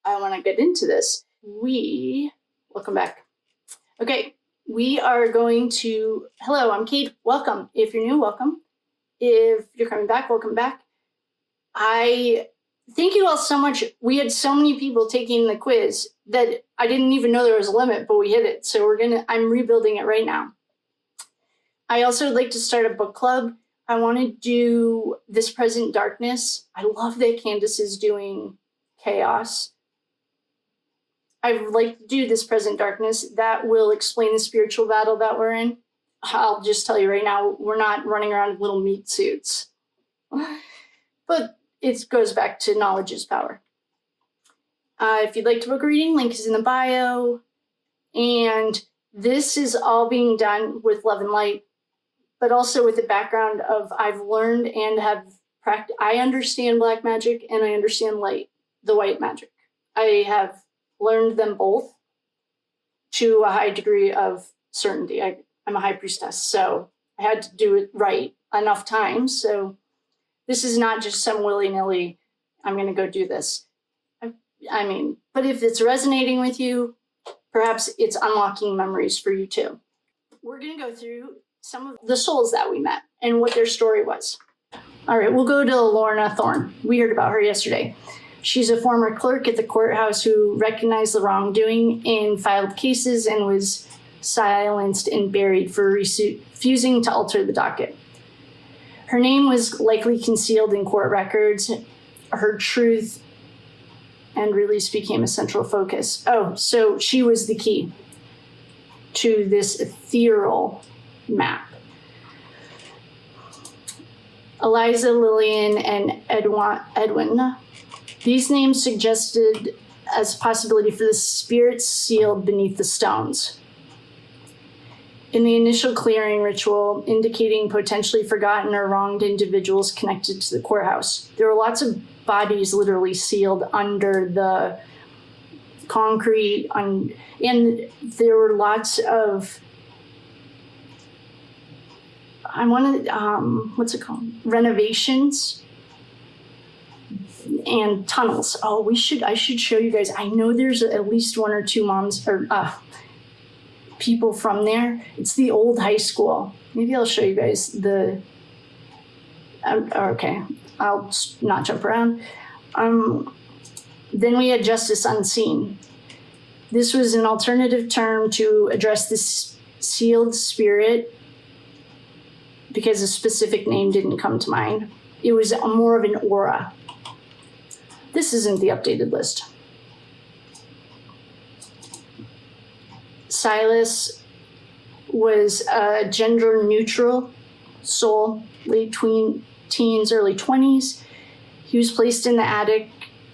I want to get into this. Welcome back. Okay, we are going to, hello, I'm Kate. Welcome. If you're new, welcome. If you're coming back, welcome back. I thank you all so much. We had so many people taking the quiz that I didn't even know there was a limit, but we hit it. So I'm rebuilding it right now. I also would like to start a book club. I want to do This Present Darkness. I love that Candace is doing Chaos. I would like to do This Present Darkness. That will explain the spiritual battle that we're in. I'll just tell you right now, we're not running around in little meat suits. But it goes back to knowledge is power. If you'd like to book a reading, link is in the bio. And this is all being done with love and light, but also with the background of I've learned and have practiced. I understand black magic and I understand the white magic. I have learned them both to a high degree of certainty. I'm a high priestess, so I had to do it right enough times. So this is not just some willy-nilly, I'm going to go do this. I mean, but if it's resonating with you, perhaps it's unlocking memories for you too. We're going to go through some of the souls that we met and what their story was. All right, we'll go to Lorna Thorne. We heard about her yesterday. She's a former clerk at the courthouse who recognized the wrongdoing in filed cases and was silenced and buried for refusing to alter the docket. Her name was likely concealed in court records. Her truth and release became a central focus. Oh, so she was the key to this ethereal map. Eliza, Lillian, and Edwin. These names suggested as a possibility for the spirits sealed beneath the stones. In the initial clearing ritual, indicating potentially forgotten or wronged individuals connected to the courthouse. There were lots of bodies literally sealed under the concrete, and there were lots of, what's it called? Renovations and tunnels. Oh, I should show you guys. I know there's at least one or two moms or people from there. It's the old high school. Maybe I'll show you guys okay, I'll not jump around. Then we had Justice Unseen. This was an alternative term to address this sealed spirit because a specific name didn't come to mind. It was more of an aura. This isn't the updated list. Silas was a gender-neutral soul, late teens, early 20s. He was placed in the attic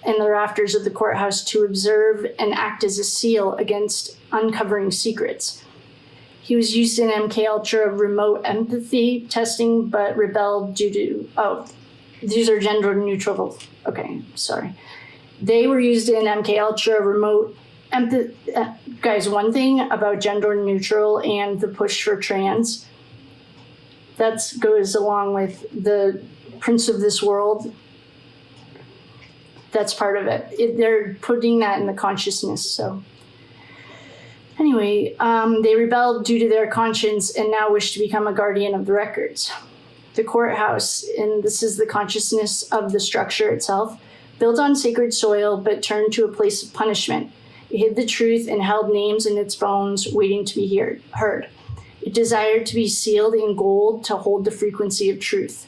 and the rafters of the courthouse to observe and act as a seal against uncovering secrets. He was used in MK Ultra remote empathy testing, but rebelled due to, these are gender-neutral. Okay, sorry. They were used in MK Ultra remote empathy. Guys, one thing about gender neutral and the push for trans, that goes along with the Prince of this world. That's part of it. They're putting that in the consciousness. So anyway, they rebelled due to their conscience and now wish to become a guardian of the records. The courthouse, and this is the consciousness of the structure itself, built on sacred soil but turned to a place of punishment. It hid the truth and held names in its bones, waiting to be heard. It desired to be sealed in gold to hold the frequency of truth.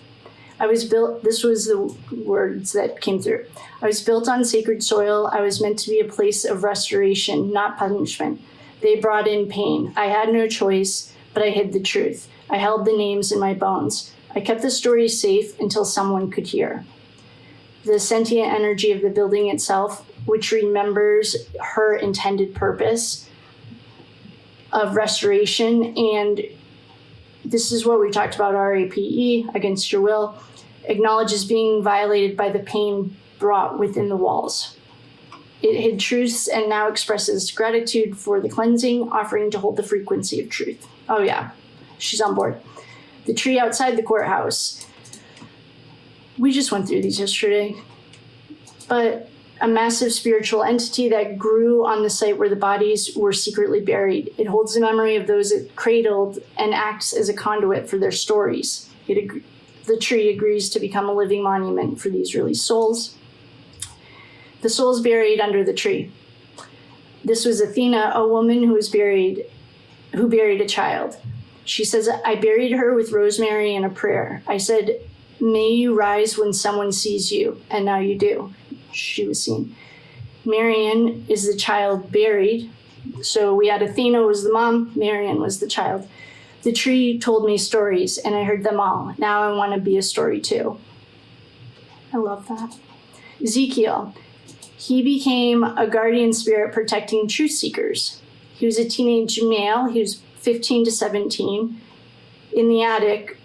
This was the words that came through. I was built on sacred soil. I was meant to be a place of restoration, not punishment. They brought in pain. I had no choice, but I hid the truth. I held the names in my bones. I kept the story safe until someone could hear. The sentient energy of the building itself, which remembers her intended purpose of restoration, and this is what we talked about, RAPE, against your will, acknowledges being violated by the pain brought within the walls. It hid truths and now expresses gratitude for the cleansing, offering to hold the frequency of truth. Oh yeah, she's on board. The tree outside the courthouse. We just went through these yesterday, but a massive spiritual entity that grew on the site where the bodies were secretly buried. It holds the memory of those it cradled and acts as a conduit for their stories. The tree agrees to become a living monument for these released souls. The souls buried under the tree. This was Athena, a woman who buried a child. She says, I buried her with rosemary and a prayer. I said, may you rise when someone sees you, and now you do. She was seen. Marian is the child buried. So we had Athena was the mom, Marian was the child. The tree told me stories, and I heard them all. Now I want to be a story too. I love that. Ezekiel. He became a guardian spirit protecting truth seekers. He was a teenage male. He was 15 to 17 in the attic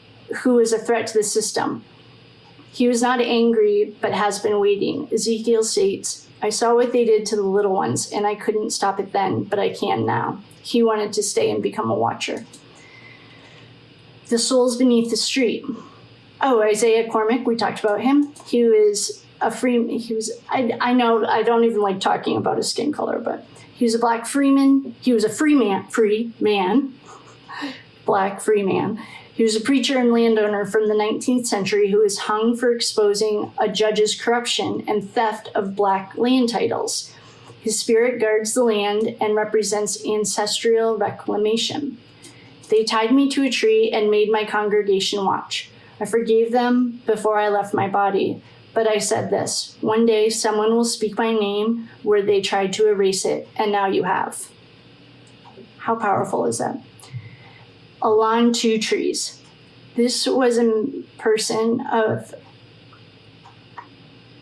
who was a threat to the system. He was not angry, but has been waiting. Ezekiel states, I saw what they did to the little ones, and I couldn't stop it then, but I can now. He wanted to stay and become a watcher. The souls beneath the street. Oh, Isaiah Cormick, we talked about him. He was a free, I know, I don't even like talking about his skin color, but he was a black freeman. He was a free man, black free man. He was a preacher and landowner from the 19th century who was hung for exposing a judge's corruption and theft of black land titles. His spirit guards the land and represents ancestral reclamation. They tied me to a tree and made my congregation watch. I forgave them before I left my body, but I said this, one day someone will speak my name where they tried to erase it, and now you have. How powerful is that? Along two trees. This was a person of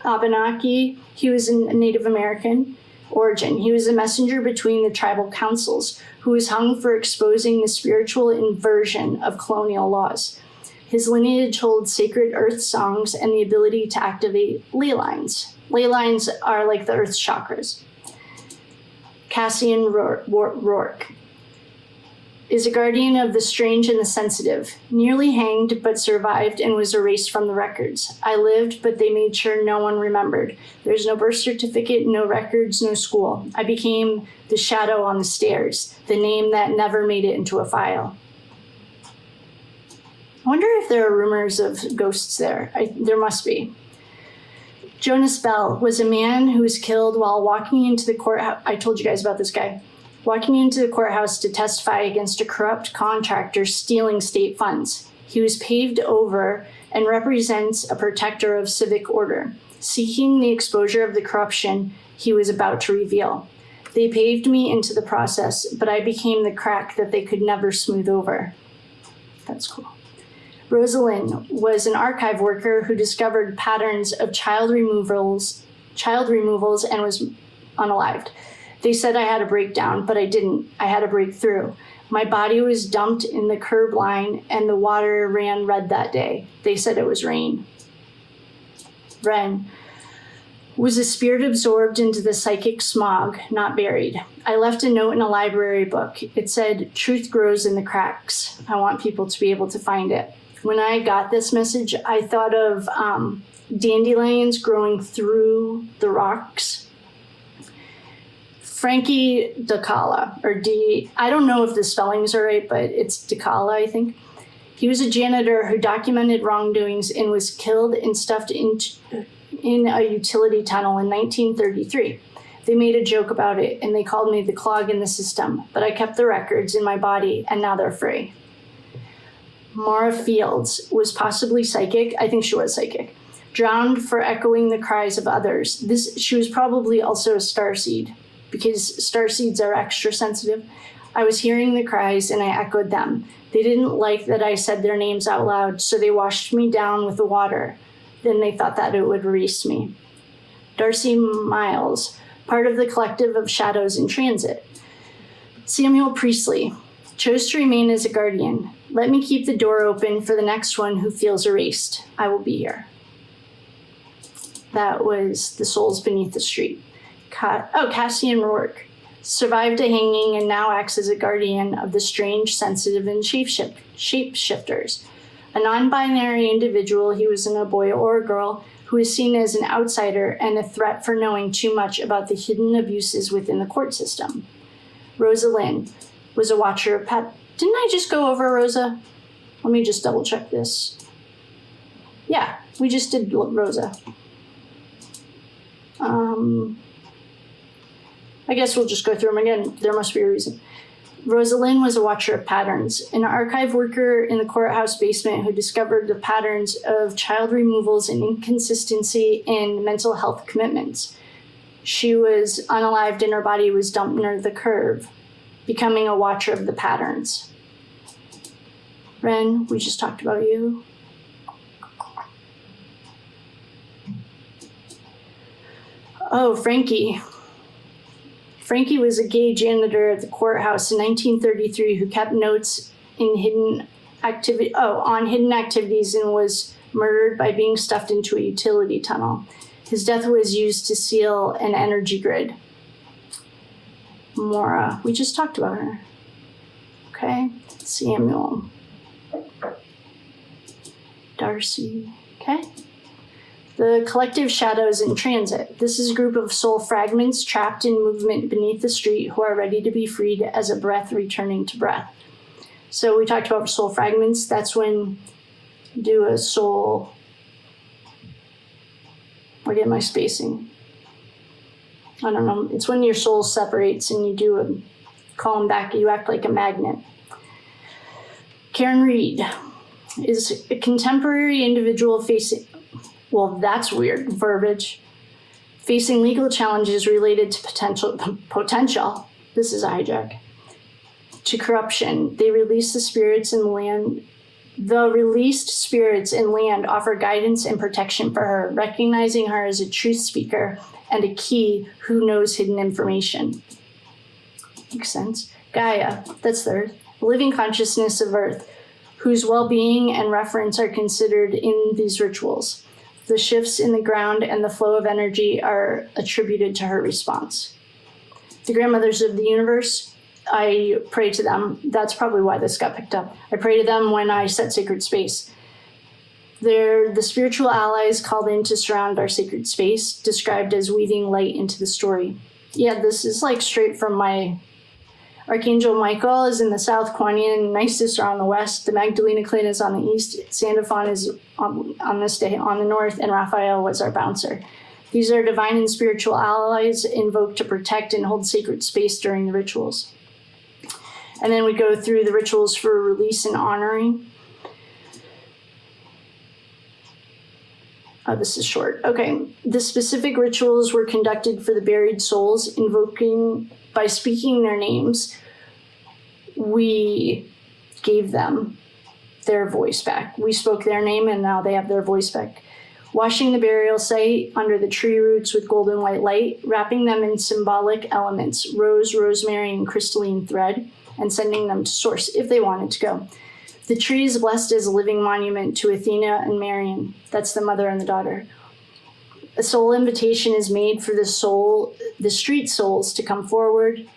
Abenaki. He was a Native American origin. He was a messenger between the tribal councils who was hung for exposing the spiritual inversion of colonial laws. His lineage holds sacred earth songs and the ability to activate ley lines. Ley lines are like the earth's chakras. Cassian Rourke is a guardian of the strange and the sensitive, nearly hanged but survived and was erased from the records. I lived, but they made sure no one remembered. There's no birth certificate, no records, no school. I became the shadow on the stairs, the name that never made it into a file. I wonder if there are rumors of ghosts there. There must be. Jonas Bell was a man who was killed while walking into the courthouse. I told you guys about this guy. Walking into the courthouse to testify against a corrupt contractor stealing state funds. He was paved over and represents a protector of civic order, seeking the exposure of the corruption he was about to reveal. They paved me into the process, but I became the crack that they could never smooth over. That's cool. Rosalyn was an archive worker who discovered patterns of child removals and was unalived. They said I had a breakdown, but I didn't. I had a breakthrough. My body was dumped in the curb line and the water ran red that day. They said it was rain. Ren was a spirit absorbed into the psychic smog, not buried. I left a note in a library book. It said, truth grows in the cracks. I want people to be able to find it. When I got this message, I thought of dandelions growing through the rocks. Frankie Dala, I don't know if the spellings are right, but it's Dala, I think. He was a janitor who documented wrongdoings and was killed and stuffed in a utility tunnel in 1933. They made a joke about it, and they called me the clog in the system, but I kept the records in my body, and now they're free. Mara Fields was possibly psychic. I think she was psychic. Drowned for echoing the cries of others. She was probably also a starseed, because starseeds are extra sensitive. I was hearing the cries and I echoed them. They didn't like that I said their names out loud, so they washed me down with the water. Then they thought that it would release me. Darcy Miles, part of the collective of shadows in transit. Samuel Priestley, chose to remain as a guardian. Let me keep the door open for the next one who feels erased. I will be here. That was The Souls Beneath the Street. Cassian Rourke survived a hanging and now acts as a guardian of the strange, sensitive, and shapeshifters. A non-binary individual, he wasn't a boy or a girl, who is seen as an outsider and a threat for knowing too much about the hidden abuses within the court system. Rosalyn was a watcher of Didn't I just go over Rosa? Let me just double check this. Yeah, we just did Rosa. I guess we'll just go through them again. There must be a reason. Rosalyn was a watcher of patterns, an archive worker in the courthouse basement who discovered the patterns of child removals and inconsistency in mental health commitments. She was unalived and her body was dumped near the curve, becoming a watcher of the patterns. Ren, we just talked about you. Oh, Frankie. Frankie was a gay janitor at the courthouse in 1933 who kept notes in on hidden activities and was murdered by being stuffed into a utility tunnel. His death was used to seal an energy grid. Mora, we just talked about her. Okay, Samuel. Darcy, okay. The collective shadows in transit. This is a group of soul fragments trapped in movement beneath the street who are ready to be freed as a breath returning to breath. So we talked about soul fragments. That's when you do a soul. What am I spacing? I don't know. It's when your soul separates and you do call them back. You act like a magnet. Karen Reed is a contemporary individual facing. Well, that's weird verbiage. Facing legal challenges related to potential. This is a hijack. To corruption. They release the spirits in land. The released spirits in land offer guidance and protection for her, recognizing her as a truth speaker and a key who knows hidden information. Makes sense. Gaia, that's the Earth. Living consciousness of Earth, whose well-being and reference are considered in these rituals. The shifts in the ground and the flow of energy are attributed to her response. The grandmothers of the universe, I pray to them. That's probably why this got picked up. I pray to them when I set sacred space. They're the spiritual allies called in to surround our sacred space, described as weaving light into the story. Yeah, this is like straight from my Archangel Michael is in the south, Kuan Yin and Isis are on the west, the Magdalena clan is on the east, Sandalphon is on this day on the north, and Raphael was our bouncer. These are divine and spiritual allies invoked to protect and hold sacred space during the rituals. And then we go through the rituals for release and honoring. Oh, this is short. Okay. The specific rituals were conducted for the buried souls, invoking by speaking their names. We gave them their voice back. We spoke their name and now they have their voice back. Washing the burial site under the tree roots with golden white light, wrapping them in symbolic elements, rose, rosemary, and crystalline thread, and sending them to source if they wanted to go. The tree is blessed as a living monument to Athena and Marian. That's the mother and the daughter. A soul invitation is made for the street souls to come forward.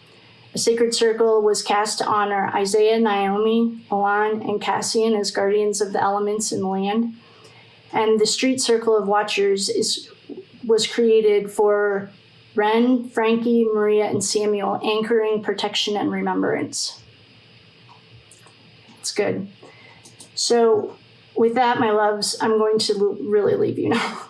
A sacred circle was cast to honor Isaiah, Naomi, Milan, and Cassian as guardians of the elements in the land. And the street circle of watchers was created for Ren, Frankie, Maria, and Samuel, anchoring protection and remembrance. It's good. So with that, my loves, I'm going to really leave you now.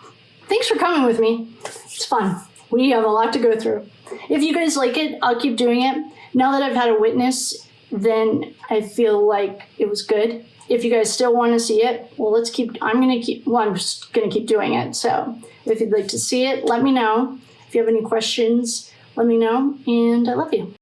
Thanks for coming with me. It's fun. We have a lot to go through. If you guys like it, I'll keep doing it. Now that I've had a witness, then I feel like it was good. If you guys still want to see it, well, I'm just going to keep doing it. So if you'd like to see it, let me know. If you have any questions, let me know. And I love you.